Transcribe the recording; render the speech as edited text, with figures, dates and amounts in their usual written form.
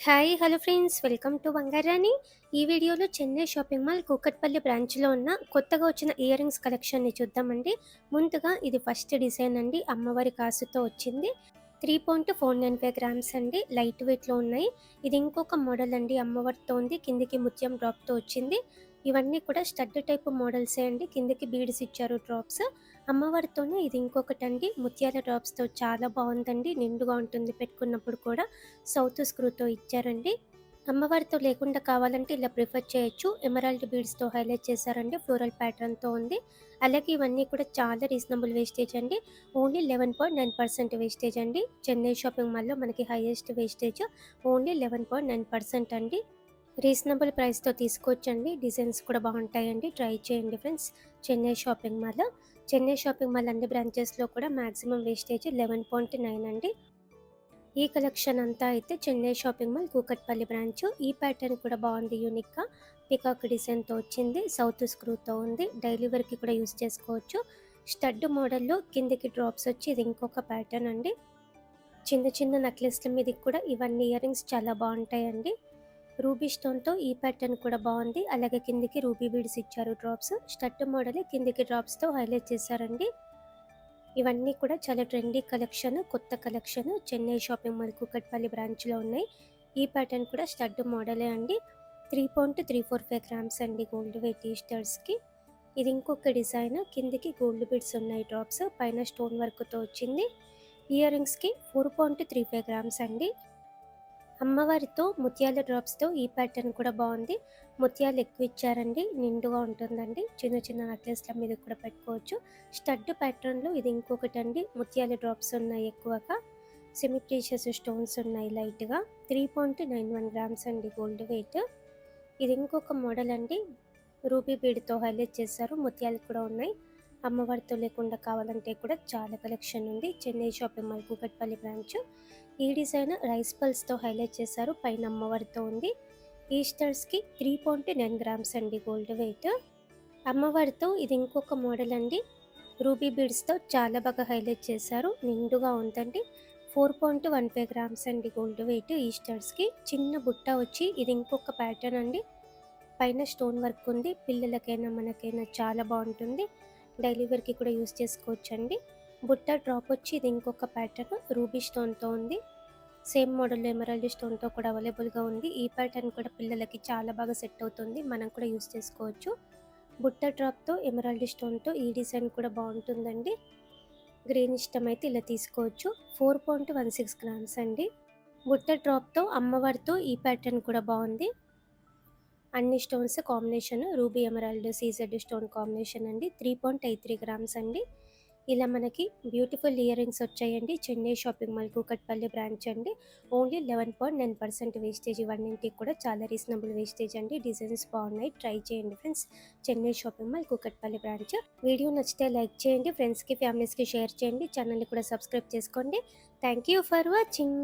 Hello friends, welcome to Bangarani. ఈ వీడియోలో Chennai shopping mall Kukatpally బ్రాంచ్లో ఉన్న కొత్తగా వచ్చిన ఇయర్ రింగ్స్ కలెక్షన్ని చూద్దామండి. ముందుగా ఇది ఫస్ట్ డిజైన్ అండి, అమ్మవారి కాసుతో వచ్చింది. 3.495 గ్రామ్స్ అండి, లైట్ వెయిట్లో ఉన్నాయి. ఇది ఇంకొక మోడల్ అండి, అమ్మవారితో ఉంది, కిందికి ముత్యం డ్రాప్తో వచ్చింది. ఇవన్నీ కూడా స్టడ్ టైప్ మోడల్సే అండి, కిందికి బీడ్స్ ఇచ్చారు డ్రాప్స్. అమ్మవారితోనే ఇది ఇంకొకటి అండి, ముత్యాల డ్రాప్స్తో చాలా బాగుందండి, నిండుగా ఉంటుంది పెట్టుకున్నప్పుడు కూడా. సౌత్ స్క్రూతో ఇచ్చారండి. అమ్మవారితో లేకుండా కావాలంటే ఇలా ప్రిఫర్ చేయొచ్చు. ఎమరాల్డ్ బీడ్స్తో హైలైట్ చేశారండి, ఫ్లోరల్ ప్యాటర్న్తో ఉంది. అలాగే ఇవన్నీ కూడా చాలా రీజనబుల్ వేస్టేజ్ అండి, ఓన్లీ 11.9% వేస్టేజ్ అండి. చెన్నై షాపింగ్ మాల్లో మనకి హైయెస్ట్ వేస్టేజ్ ఓన్లీ 11.9% అండి. రీజనబుల్ ప్రైస్తో తీసుకోవచ్చండి, డిజైన్స్ కూడా బాగుంటాయండి, ట్రై చేయండి ఫ్రెండ్స్. చెన్నై షాపింగ్ మాల్ అన్ని బ్రాంచెస్లో కూడా మ్యాక్సిమం వేస్టేజ్ 11.9 అండి. ఈ కలెక్షన్ అంతా అయితే Chennai shopping mall Kukatpally branch. ఈ ప్యాటర్న్ కూడా బాగుంది, యూనిక్గా పికాక్ డిజైన్తో వచ్చింది, సౌత్ స్క్రూతో ఉంది, డైలీ వేర్కి కూడా యూస్ చేసుకోవచ్చు. స్టడ్ మోడల్లో కిందికి డ్రాప్స్ వచ్చి ఇది ఇంకొక ప్యాటర్న్ అండి. చిన్న చిన్న నెక్లెస్ల మీదకి కూడా ఇవన్నీ ఇయర్ రింగ్స్ చాలా బాగుంటాయండి. రూబీ స్టోన్తో ఈ ప్యాటర్న్ కూడా బాగుంది, అలాగే కిందికి రూబీ బీడ్స్ ఇచ్చారు డ్రాప్స్. స్టడ్ మోడల్ కిందికి డ్రాప్స్తో హైలైట్ చేశారండి. ఇవన్నీ కూడా చాలా ట్రెండీ కలెక్షన్, కొత్త collection, Chennai shopping mall Kukatpally బ్రాంచ్లో ఉన్నాయి. ఈ ప్యాటర్న్ కూడా స్టడ్ మోడలే అండి. 3.345 గ్రామ్స్ అండి గోల్డ్ వెయిట్ ఈస్టర్స్కి. ఇది ఇంకొక డిజైన్, కిందికి గోల్డ్ బిడ్స్ ఉన్నాయి డ్రాప్స్, పైన స్టోన్ వర్క్తో వచ్చింది. ఇయర్ రింగ్స్కి 4.35 గ్రామ్స్ అండి. అమ్మవారితో ముత్యాల డ్రాప్స్తో ఈ ప్యాటర్న్ కూడా బాగుంది, ముత్యాలు ఎక్కువ ఇచ్చారండి, నిండుగా ఉంటుందండి, చిన్న చిన్న నెక్లెస్ల మీద కూడా పెట్టుకోవచ్చు. స్టడ్ ప్యాటర్న్లో ఇది ఇంకొకటి అండి, ముత్యాల డ్రాప్స్ ఉన్నాయి ఎక్కువగా, సెమీ ప్రీషియస్ స్టోన్స్ ఉన్నాయి లైట్గా. 3.91 గ్రామ్స్ అండి గోల్డ్ వెయిట్. ఇది ఇంకొక మోడల్ అండి, రూబీ బీడ్తో హైలైట్ చేశారు, ముత్యాలు కూడా ఉన్నాయి. అమ్మవారితో లేకుండా కావాలంటే కూడా చాలా కలెక్షన్ ఉంది, Chennai shopping mall Kukatpally branch. ఈ డిజైన్ రైస్ పల్స్తో హైలైట్ చేశారు, పైన అమ్మవారితో ఉంది. ఈస్టర్స్కి 3.9 గ్రామ్స్ అండి గోల్డ్ వెయిట్. అమ్మవారితో ఇది ఇంకొక మోడల్ అండి, రూబీ బీడ్స్తో చాలా బాగా హైలైట్ చేశారు, నిండుగా ఉందండి. 4.15 గ్రామ్స్ అండి గోల్డ్ వెయిట్. ఈస్టర్స్కి చిన్న బుట్ట వచ్చి ఇది ఇంకొక ప్యాటర్న్ అండి, పైన స్టోన్ వర్క్ ఉంది, పిల్లలకైనా మనకైనా చాలా బాగుంటుంది, డైలీ వేర్కి కూడా యూస్ చేసుకోవచ్చండి. బుట్ట డ్రాప్ వచ్చి ఇది ఇంకొక ప్యాటర్న్, రూబీ స్టోన్తో ఉంది, సేమ్ మోడల్లో ఎమరాల్డ్ స్టోన్తో కూడా అవైలబుల్గా ఉంది. ఈ ప్యాటర్న్ కూడా పిల్లలకి చాలా బాగా సెట్ అవుతుంది, మనం కూడా యూస్ చేసుకోవచ్చు. బుట్ట డ్రాప్తో ఎమరాల్డ్ స్టోన్తో ఈ డిజైన్ కూడా బాగుంటుందండి. గ్రీన్ ఇష్టమైతే ఇలా తీసుకోవచ్చు. 4.16 గ్రామ్స్ అండి. బుట్ట డ్రాప్తో అమ్మవారితో ఈ ప్యాటర్న్ కూడా బాగుంది, అన్ని stones combination, ruby emerald CZ stone combination అండి. 3.83 గ్రామ్స్ అండి. ఇలా మనకి బ్యూటిఫుల్ ఇయర్ రింగ్స్ వచ్చాయండి, Chennai shopping mall Kukatpally branch అండి. ఓన్లీ 11.9% వేస్టేజ్, ఇవన్నింటికి కూడా చాలా రీజనబుల్ వేస్టేజ్ అండి, డిజైన్స్ బాగున్నాయి, ట్రై చేయండి friends. Chennai shopping mall Kukatpally branch. Video నచ్చితే లైక్ చేయండి, ఫ్రెండ్స్కి ఫ్యామిలీస్కి షేర్ చేయండి, ఛానల్ని కూడా సబ్స్క్రైబ్ చేసుకోండి. Thank you for watching.